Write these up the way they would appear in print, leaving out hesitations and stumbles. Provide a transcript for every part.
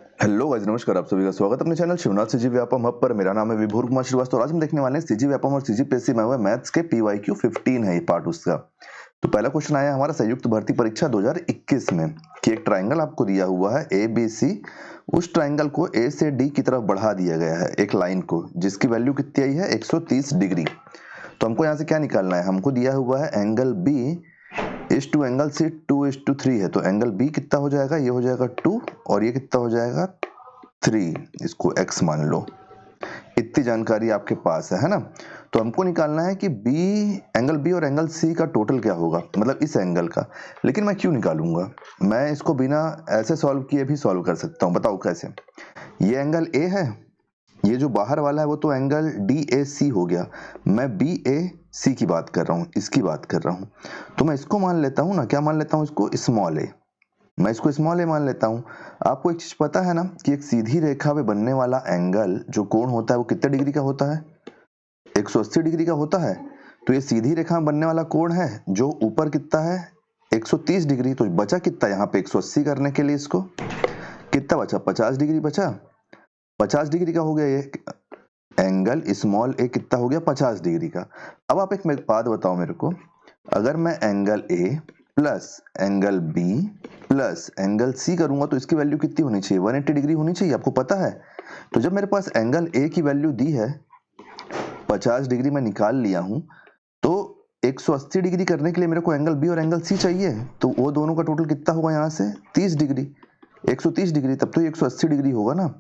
Hello guys, नमस्कार। आप सभी का स्वागत है अपने channel Shivnath CG Vyapam hub पर। मेरा नाम है विभोर कुमार श्रीवास्तव। आज हम देखने वाले हैं सीजी व्यापम और सीजीपीएससी में हुए मैथ्स के पीवाईक्यू 15 है ये पार्ट उसका। तो पहला क्वेश्चन आया हमारा संयुक्त भर्ती परीक्षा 2021 में कि एक ट्राइंगल आपको दिया हुआ है ए बी सी। उस ट्राइंगल को ए से डी की तरफ बढ़ा दिया गया है एक लाइन को, जिसकी वैल्यू कितनी आई है 130 डिग्री। तो हमको यहाँ से क्या निकालना है, हमको दिया हुआ है एंगल बी इस टू एंगल सी 2:3 है। तो एंगल बी कितना हो जाएगा, ये हो जाएगा 2 और ये कितना हो जाएगा 3। इसको x मान लो। इतनी जानकारी आपके पास है ना। तो हमको निकालना है कि एंगल बी और एंगल सी का टोटल क्या होगा, मतलब इस एंगल का। लेकिन मैं क्यों निकालूंगा, मैं इसको बिना ऐसे सॉल्व किए भी सॉल्व कर सकता हूँ। बताओ कैसे। ये एंगल ए है, ये जो बाहर वाला है वो तो एंगल डी ए सी हो गया। मैं बी ए सी की बात कर रहा हूँ, इसकी बात कर रहा हूँ। तो मैं इसको मान लेता हूँ ना, क्या मान लेता हूँ इसको, स्मॉल ए। मैं इसको स्मॉल ए मान लेता हूँ। आपको एक चीज पता है ना कि एक सीधी रेखा पे बनने वाला एंगल जो कोण होता है वो कितने डिग्री का होता है, 180 डिग्री का होता है। तो ये सीधी रेखा में बनने वाला कोण है जो ऊपर कितना है 130 डिग्री। तो बचा कितना यहाँ पे 180 करने के लिए, इसको कितना बचा 50 डिग्री बचा। 50 डिग्री का हो गया ये एंगल स्मॉल ए, कितना हो गया 50 डिग्री का। अब आप एक बात बताओ मेरे को, अगर मैं angle A plus angle B plus angle C करूंगा तो इसकी वैल्यू कितनी होनी चाहिए, 180 डिग्री होनी चाहिए, आपको पता है। तो जब मेरे पास एंगल ए की वैल्यू दी है 50 डिग्री मैं निकाल लिया हूं, तो 180 डिग्री करने के लिए मेरे को एंगल बी और एंगल सी चाहिए। तो वो दोनों का टोटल कितना होगा यहाँ से 30 डिग्री, 130 डिग्री, तब तो 180 डिग्री होगा ना।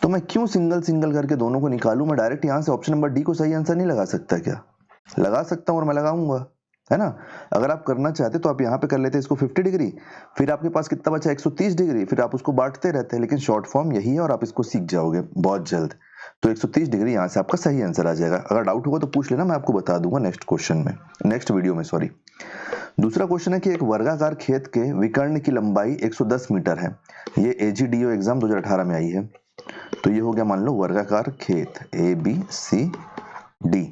तो मैं क्यों सिंगल सिंगल करके दोनों को निकालूं, मैं डायरेक्ट यहाँ से ऑप्शन नंबर डी को सही आंसर नहीं लगा सकता क्या? लगा सकता हूं और मैं लगाऊंगा, है ना। अगर आप करना चाहते तो आप यहाँ पे कर लेते इसको 50 डिग्री, फिर आपके पास कितना बचा 130 डिग्री, फिर आप उसको बांटते रहते हैं। लेकिन शॉर्ट फॉर्म यही है और आप इसको सीख जाओगे बहुत जल्द। तो 130 डिग्री यहाँ से आपका सही आंसर आ जाएगा। अगर डाउट होगा तो पूछ लेना, मैं आपको बता दूंगा नेक्स्ट क्वेश्चन में, नेक्स्ट वीडियो में, सॉरी। दूसरा क्वेश्चन है कि एक वर्गाकार खेत के विकर्ण की लंबाई 110 मीटर है। ये एजीडीओ एग्जाम 2018 में आई है। तो ये हो गया मान लो वर्गाकार खेत ए बी सी डी।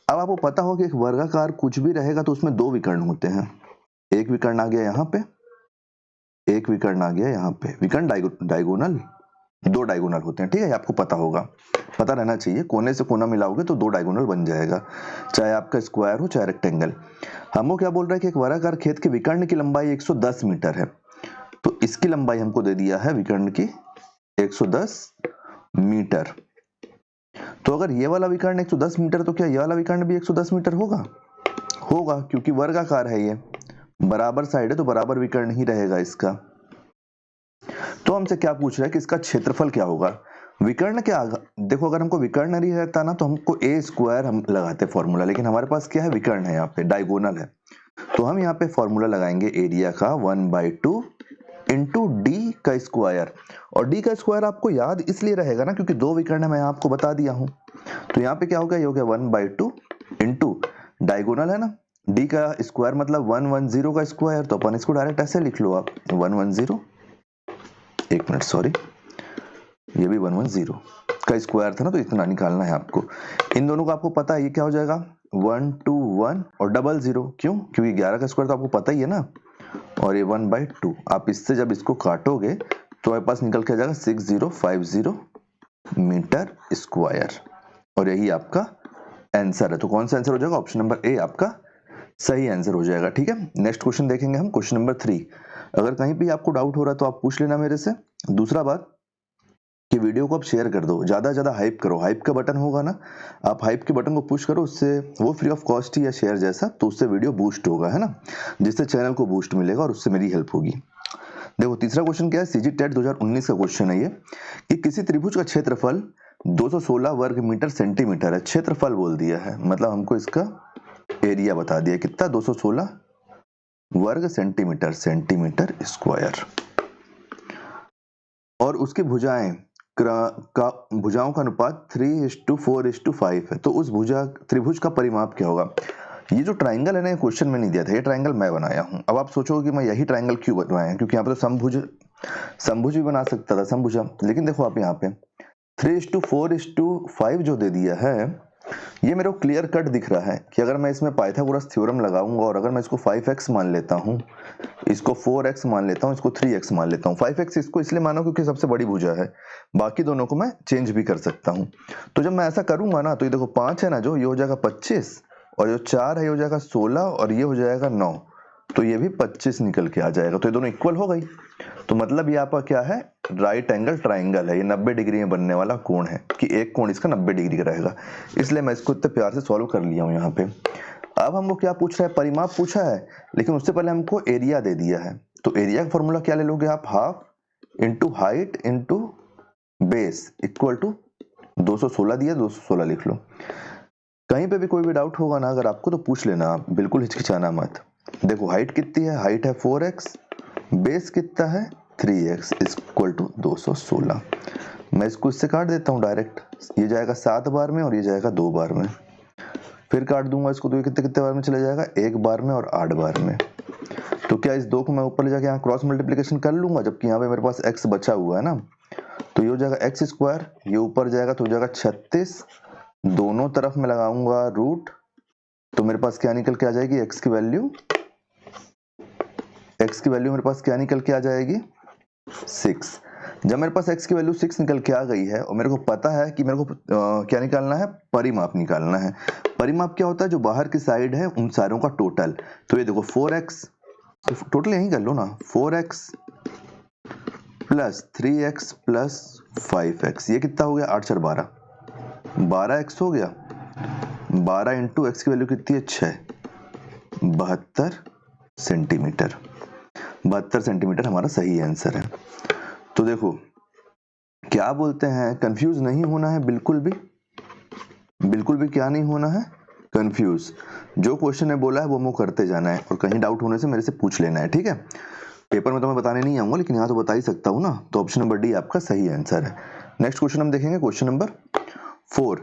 अब आपको पता हो कि एक वर्गाकार कुछ भी रहेगा तो उसमें दो विकर्ण होते हैं। एक विकर्ण आ गया यहाँ पे, एक विकर्ण आ गया यहाँ पे। विकर्ण डायगोनल, दो डायगोनल होते हैं, ठीक है। आपको पता होगा, पता रहना चाहिए। कोने से कोना मिलाओगे तो दो डायगोनल बन जाएगा, चाहे आपका स्क्वायर हो चाहे रेक्टेंगल। हमको क्या बोल रहा है कि एक वर्गाकार खेत के विकर्ण की लंबाई 110 मीटर है। तो इसकी लंबाई हमको दे दिया है विकर्ण की 110 मीटर। तो अगर ये वाला विकर्ण 110 मीटर तो क्या ये वाला विकर्ण भी 110 मीटर होगा? होगा, क्योंकि वर्गाकार है, ये बराबर साइड है तो बराबर विकर्ण ही रहेगा इसका। तो हमसे क्या पूछ रहा है कि इसका क्षेत्रफल क्या होगा। विकर्ण क्या, देखो अगर हमको विकर्ण नहीं रहता ना तो हमको ए स्क्वायर हम लगाते फॉर्मूला, लेकिन हमारे पास क्या है, विकर्ण है, यहाँ पे डायगोनल है। तो हम यहाँ पे फॉर्मूला लगाएंगे एरिया का 1/2 इंटू डी का स्क्वायर। और डी का स्क्वायर आपको याद इसलिए रहेगा ना क्योंकि दो विकर्ण है, मैं आपको बता दिया हूं। तो यहाँ पे क्या होगा, ये हो गया 1/2 इंटू डायगोनल है ना, डी का स्क्वायर मतलब 110 का स्क्वायर। तो अपन इसको डायरेक्ट ऐसे लिख लो आप 110, एक मिनट सॉरी, ये भी 110 का स्क्वायर था ना, तो इतना निकालना है आपको। इन दोनों का आपको पता है ये क्या हो जाएगा 121 और 00, क्यों, क्योंकि 11 का स्क्वायर तो आपको पता ही है ना। और ये 1/2, आप इससे जब इसको काटोगे तो आपके पास निकल के आ जाएगा 6050 मीटर स्क्वायर। और यही आपका आंसर है। तो कौन सा आंसर हो जाएगा, ऑप्शन नंबर ए आपका सही आंसर हो जाएगा, ठीक है। नेक्स्ट क्वेश्चन देखेंगे हम, क्वेश्चन नंबर 3। अगर कहीं भी आपको डाउट हो रहा है तो आप पूछ लेना मेरे से। दूसरा बात कि वीडियो को आप शेयर कर दो, ज्यादा से ज्यादा हाइप करो। हाइप का बटन होगा ना, आप हाइप के बटन को पुश करो, उससे वो फ्री ऑफ कॉस्ट ही है शेयर जैसा, तो उससे वीडियो बूस्ट होगा, है ना, जिससे चैनल को बूस्ट मिलेगा और उससे मेरी हेल्प होगी। देखो तीसरा क्वेश्चन क्या है, सीजी टेट 2019 का क्वेश्चन है ये, कि किसी त्रिभुज का क्षेत्रफल 216 वर्ग मीटर सेंटीमीटर है। क्षेत्रफल बोल दिया है, मतलब हमको इसका एरिया बता दिया कितना, 216 वर्ग सेंटीमीटर, सेंटीमीटर स्क्वायर। और उसकी भुजाएं भुजाओं का अनुपात 3:4:5 है। तो उस त्रिभुज का परिमाप क्या होगा। ये जो ट्राइंगल है ना, ये क्वेश्चन में नहीं दिया था, ये ट्राइंगल मैं बनाया हूं। अब आप सोचोगे कि मैं यही ट्राइंगल क्यों बनवाया, क्योंकि यहाँ पे तो समभुज भी बना सकता था, समभुजा। लेकिन देखो आप यहाँ पे 3:4:5 जो दे दिया है, ये मेरे को क्लियर कट दिख रहा है कि अगर मैं इसमें पाइथागोरस थ्योरम लगाऊंगा और अगर मैं इसको 5x मान लेता हूँ, इसको 4x मान लेता हूँ, इसको 3x मान लेता हूँ। 5x इसको इसलिए माना क्योंकि सबसे बड़ी भुजा है, बाकी दोनों को मैं चेंज भी कर सकता हूँ। तो जब मैं ऐसा करूंगा ना, तो ये देखो 5 है ना, जो ये हो जाएगा 25, और जो 4 है ये हो जाएगा 16, और ये हो जाएगा 9, तो ये भी 25 निकल के आ जाएगा। तो ये दोनों इक्वल हो गई। तो मतलब ये आपका क्या है, राइट एंगल ट्राइंगल है। ये 90 डिग्री में बनने वाला कोण है कि एक कोण इसका 90 डिग्री का रहेगा, इसलिए मैं इसको इतने प्यार से सॉल्व कर लिया हूँ यहाँ पे। अब हमको क्या पूछ रहा है, परिमाप पूछा है, लेकिन उससे पहले हमको एरिया दे दिया है। तो एरिया का फॉर्मूला क्या ले लोगे आप, half into height into base equal to 216 दिया, 216 लिख लो। कहीं पे भी कोई भी डाउट होगा ना अगर आपको, तो पूछ लेना आप, बिल्कुल हिचकिचाना मत। देखो हाइट कितनी है, हाइट है 4x, बेस कितना है 3x इक्वल टू 216। मैं इसको इससे काट देता हूँ डायरेक्ट, ये जाएगा 7 बार में और ये जाएगा 2 बार में, फिर काट दूंगा इसको, तो ये कितने कितने बार में चला जाएगा, 1 बार में और 8 बार में। तो क्या इस 2 को मैं ऊपर ले जाके यहाँ क्रॉस मल्टीप्लिकेशन कर लूंगा, जबकि यहाँ पे मेरे पास x बचा हुआ है ना, तो ये हो जाएगा x स्क्वायर, ये ऊपर जाएगा तो हो जाएगा 36, दोनों तरफ में लगाऊंगा रूट, तो मेरे पास क्या निकल के आ जाएगी, x की वैल्यू मेरे पास क्या निकल के आ जाएगी 6। जब मेरे पास x की वैल्यू 6 निकल के आ गई है और मेरे को पता है कि मेरे को क्या निकालना है, परिमाप निकालना है। परिमाप क्या होता है, जो बाहर की साइड है उन सारों का टोटल। तो ये देखो 4x, तो टोटल यही कर लो ना, 4x plus 3x plus 5x, ये कितना हो गया, 8 4 12, 12x हो गया। 12 इंटू एक्स की वैल्यू कितनी है 6, 72 सेंटीमीटर। 72 सेंटीमीटर हमारा सही आंसर है। तो देखो क्या बोलते हैं, कंफ्यूज नहीं होना है बिल्कुल भी क्या नहीं होना है, कंफ्यूज। जो क्वेश्चन ने बोला है वो मुझे करते जाना है, और कहीं डाउट होने से मेरे से पूछ लेना है, ठीक है। पेपर में तो मैं बताने नहीं आऊंगा, लेकिन यहाँ तो बता ही सकता हूँ ना। तो ऑप्शन नंबर डी आपका सही आंसर है। नेक्स्ट क्वेश्चन हम देखेंगे, क्वेश्चन नंबर 4।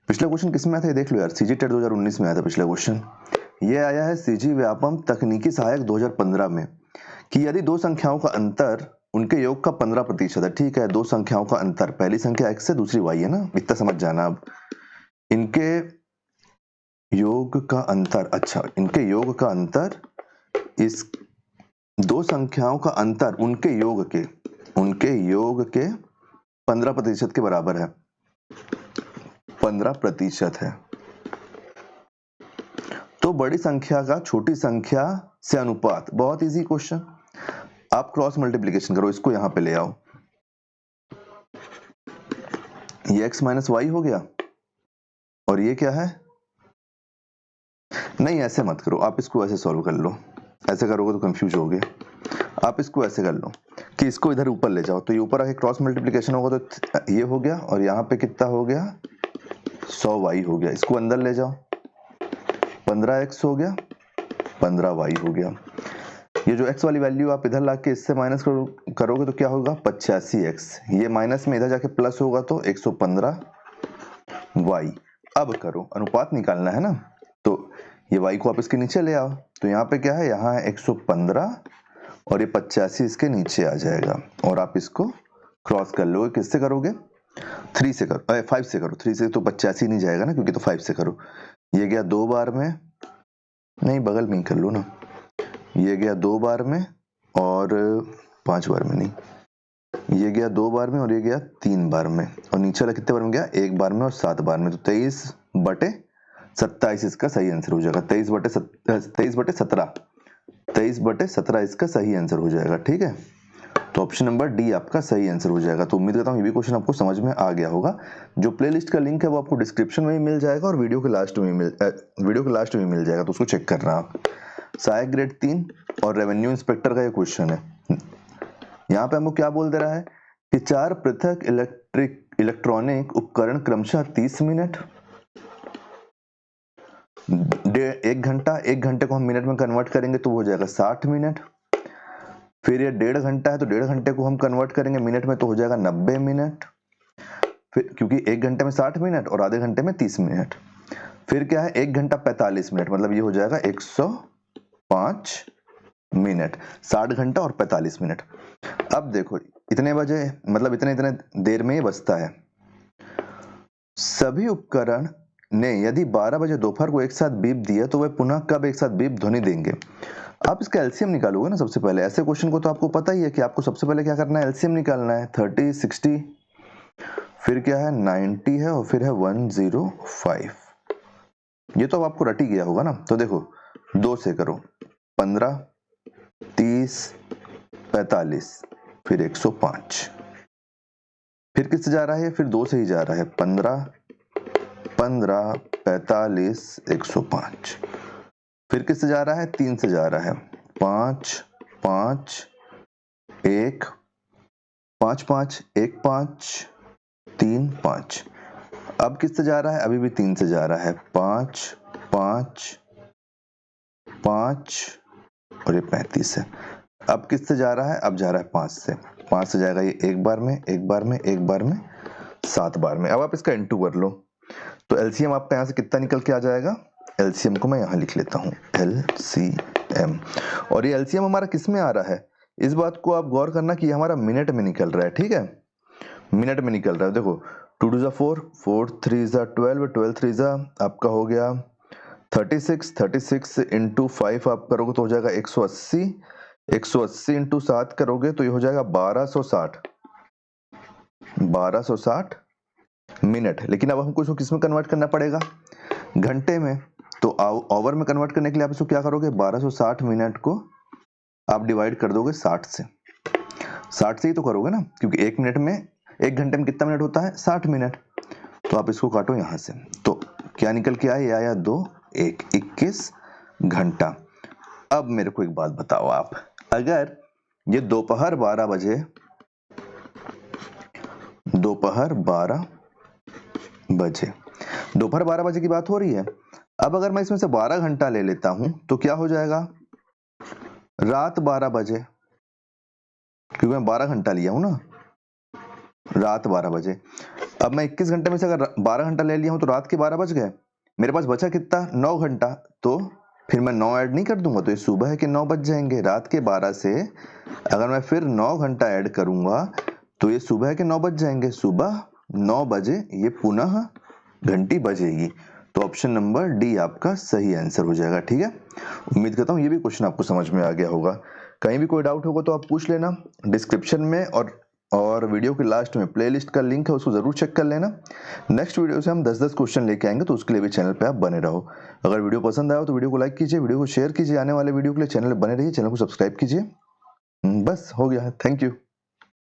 पिछला क्वेश्चन किस में आया था, ये देख लो यार, सीजी टेट 2019 में आया था पिछला क्वेश्चन। ये आया है सीजी व्यापम तकनीकी सहायक 2015 में, कि यदि दो संख्याओं का अंतर उनके योग का 15% है। ठीक है, दो संख्याओं का अंतर, पहली संख्या x है दूसरी y है ना, इतना समझ जाना। अब इनके योग का अंतर, अच्छा इनके योग का अंतर, इस दो संख्याओं का अंतर उनके योग के 15% के बराबर है, 15% है। तो बड़ी संख्या का छोटी संख्या से अनुपात, बहुत इजी क्वेश्चन। आप क्रॉस मल्टीप्लिकेशन करो, इसको यहां पे ले आओ, ये x माइनस वाई हो गया, और ये क्या है, नहीं ऐसे मत करो, आप इसको ऐसे सॉल्व कर लो, ऐसे करोगे तो कंफ्यूज होगे। आप इसको ऐसे कर लो कि इसको इधर ऊपर ले जाओ, तो ये ऊपर आके क्रॉस मल्टीप्लिकेशन होगा, तो ये हो गया, और यहाँ पे कितना हो गया 100y हो गया। इसको अंदर ले जाओ, 15x हो गया, 15y हो गया। ये जो x वाली वैल्यू आप इधर लाके इससे माइनस करोगे तो क्या होगा 85x, ये माइनस में इधर जाके प्लस होगा तो 115y। अब करो, अनुपात निकालना है ना, तो ये y को आप इसके नीचे ले आओ, तो यहाँ पे क्या है, यहाँ है 115 और ये 85 इसके नीचे आ जाएगा, और आप इसको क्रॉस कर लोगे, किससे करोगे 3 से करो, 5 से करो, 3 से तो 85 नहीं जाएगा ना, क्योंकि तो 5 से करो। ये गया 2 बार में, नहीं बगल में ही कर लो ना, ये गया 2 बार में और 5 बार में नहीं, ये गया 2 बार में और ये गया 3 बार में, और नीचे वाला कितने बार में गया 1 बार में और 7 बार में, तो 23/27 इसका सही आंसर हो जाएगा। 23/17 इसका सही आंसर हो जाएगा, ठीक है। तो ऑप्शन नंबर डी आपका सही आंसर हो जाएगा। तो उम्मीद करता हूँ ये भी क्वेश्चन आपको समझ में आ गया होगा। जो प्लेलिस्ट का लिंक है वो आपको डिस्क्रिप्शन में ही मिल जाएगा और वीडियो के लास्ट में मिल जाएगा, तो उसको चेक करना आप। सहायक ग्रेड 3 और रेवेन्यू इंस्पेक्टर का ये क्वेश्चन है। यहाँ पे हमको क्या बोल दे रहा है कि 4 पृथक इलेक्ट्रॉनिक उपकरण क्रमशः 30 मिनट, 1 घंटा, 1 घंटे को हम मिनट में कन्वर्ट करेंगे तो हो जाएगा 60 मिनट। फिर ये 1.5 घंटा है तो 1.5 घंटे को हम कन्वर्ट करेंगे मिनट में तो हो जाएगा 90 मिनट। फिर क्योंकि 1 घंटे में 60 मिनट और आधे घंटे में 30 मिनट। फिर क्या है 1 घंटा 45 मिनट, मतलब ये हो जाएगा 105 मिनट, 60 घंटा और 45 मिनट। अब देखो इतने बजे, मतलब इतने देर में ये बजता है। सभी उपकरण ने यदि 12 बजे दोपहर को एक साथ बीप दिया तो वह पुनः कब एक साथ बीप ध्वनि देंगे? आप इसका एलसीएम निकालोगे ना सबसे पहले। ऐसे क्वेश्चन को तो आपको पता ही है कि आपको सबसे पहले क्या करना है, एलसीएम निकालना है। 30, 60, फिर क्या है 90 है और फिर है 105। ये तो आपको रट ही गया होगा ना। तो देखो 2 से करो, 15, 30, 45, फिर 105। फिर किससे जा रहा है? फिर 2 से ही जा रहा है। 15, 15, 45, 105। फिर किससे जा रहा है? 3 से जा रहा है। 5, 5, 1, 5, 5, 1, 5, 3, 5। अब किससे जा रहा है? अभी भी 3 से जा रहा है। 5, 5, 5 और ये 35 है। अब किससे जा रहा है? अब जा रहा है 5 से। 5 से जाएगा ये एक बार में, एक बार में, एक बार में, 7 बार में। अब आप इसका इनटू कर लो तो एलसीएम आपका यहाँ से कितना निकल के आ जाएगा? एलसीएम को मैं यहाँ लिख लेता हूँ, एलसीएम। और ये एलसीएम हमारा किस में आ रहा है? इस बात को आप गौर करना कि हमारा मिनट में निकल रहा है, ठीक है, मिनट में निकल रहा है। देखो 2 2 4, 4 3 12, 12 3 आपका हो गया 36, 36 इंटू 5 आप करोगे तो हो जाएगा 180, 180 इंटू 7 करोगे तो ये हो जाएगा 1260, 1260 मिनट। लेकिन अब हमको इसको किस में कन्वर्ट करना पड़ेगा? घंटे में। तो आवर में कन्वर्ट करने के लिए आप इसको क्या करोगे? 1260 मिनट को आप डिवाइड कर दोगे 60 से। 60 से ही तो करोगे ना, क्योंकि एक मिनट में, एक घंटे में कितना मिनट होता है? 60 मिनट। तो आप इसको काटो यहां से, तो क्या निकल के आया? आया 2, 1, 21 घंटा। अब मेरे को एक बात बताओ आप, अगर ये दोपहर 12 बजे, दोपहर 12 बजे की बात हो रही है। अब अगर मैं इसमें से 12 घंटा ले लेता हूं तो क्या हो जाएगा? रात 12 बजे, क्योंकि मैं 12 घंटा लिया हूं ना, रात 12 बजे। अब मैं 21 घंटे में से अगर 12 घंटा ले लिया हूं तो रात के 12 बज गए। मेरे पास बचा कितना? 9 घंटा। तो फिर मैं 9 ऐड नहीं कर दूंगा तो ये सुबह के 9 बज जाएंगे। रात के 12 से अगर मैं फिर 9 घंटा ऐड करूंगा तो ये सुबह के 9 बज जाएंगे। सुबह 9 बजे ये पुनः घंटी बजेगी। तो ऑप्शन नंबर डी आपका सही आंसर हो जाएगा, ठीक है। उम्मीद करता हूँ ये भी क्वेश्चन आपको समझ में आ गया होगा। कहीं भी कोई डाउट होगा तो आप पूछ लेना डिस्क्रिप्शन में, और वीडियो के लास्ट में प्लेलिस्ट का लिंक है, उसको जरूर चेक कर लेना। नेक्स्ट वीडियो से हम 10-10 क्वेश्चन लेके आएंगे, तो उसके लिए भी चैनल पे आप बने रहो। अगर वीडियो पसंद आया तो वीडियो को लाइक कीजिए, वीडियो को शेयर कीजिए। आने वाले वीडियो के लिए चैनल बने रहिए, चैनल को सब्सक्राइब कीजिए। बस हो गया है। Thank you.